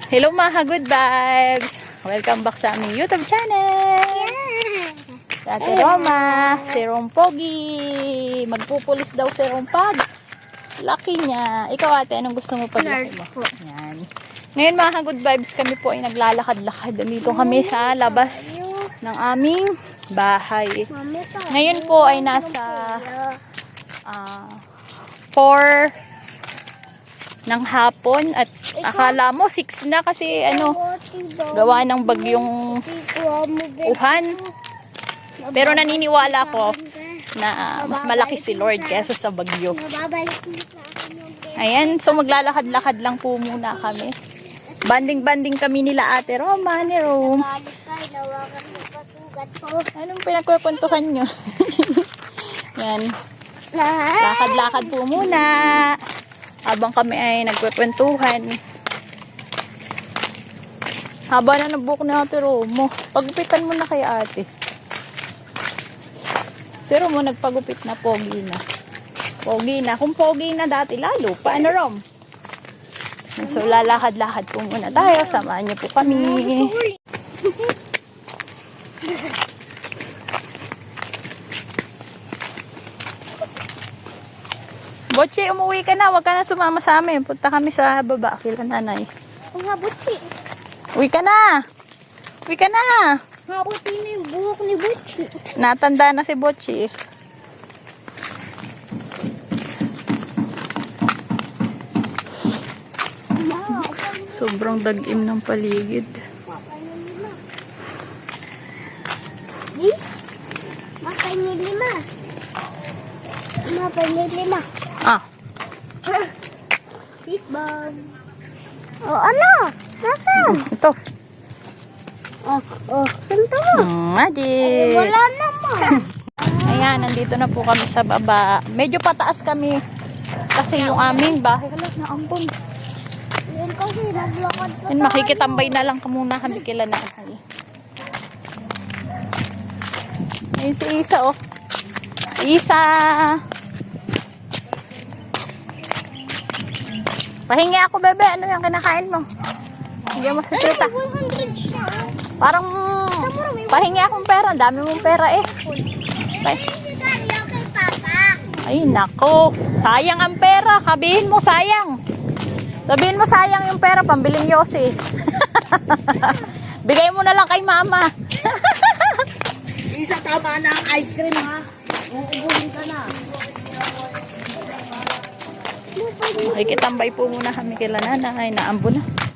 Hello mga good vibes! Welcome back sa aming YouTube channel! Ate Roma, si Rompogi. Magpupulis daw si Rompag. Laki niya. Ikaw ate, anong gusto mo paglaki mo? Yan. Ngayon mga good vibes, kami po ay naglalakad-lakad. Dito kami sa labas ng aming bahay. Ngayon po ay nasa 4 ng hapon at akala mo 6 na kasi gawa ng bagyong uhan. Pero naniniwala ko na mas malaki si Lord kaysa sa bagyo. Ayan, so maglalakad-lakad lang po muna kami. Banding-banding kami nila Ate Roma ni Rome. Anong pinagkukwentuhan nyo? Yan. Lakad-lakad po muna. Habang kami ay nagkukwentuhan. Haba na nabuhok ni Ate Romo. Pagupitan mo na kay ate. Si Romo nagpagupit na, pogi na. Pogi na. Kung pogi na dati lalo. Paano Rom? So lalakad-lakad po muna tayo. Samahan niyo po kami. Botchi, umuwi ka na. Huwag ka na sumama sa amin. Punta kami sa baba. Kila nanay. Oo nga, Butchi. Uwi ka na. Uwi ka na. Mabuti na yung buhok ni Butchi. Natanda na si Botchi. Sobrang dagim ng paligid. Di? Mapay ni Lima. Mapay ni Lima. Ah. Fish bone. Oh, ano? Nasaan? Ito. Ganito. Magic. Wala naman. Ayan, nandito na po kami sa baba. Medyo pataas kami. Kasi yung aming bahay. Hala, naambon. Yan kasi naglakad pa. Yan, makikitambay na lang muna kami kila nanay. Ayun si Isa, oh. Isa! Pahingi ako, bebe. Ano yung kinakain mo? Hindi mo sa tita. 100 siya. Parang pahingi akong pera. Ang dami mong pera eh. Ay, nako. Sayang ang pera. Sabihin mo, sayang. Sabihin mo, sayang yung pera. Pambiling Yossi. Bigay mo na lang kay mama. Isa, tama na ang ice cream, ha? Uubuhin ka na. Makikitambay po muna kami kila nanay. Naambo na.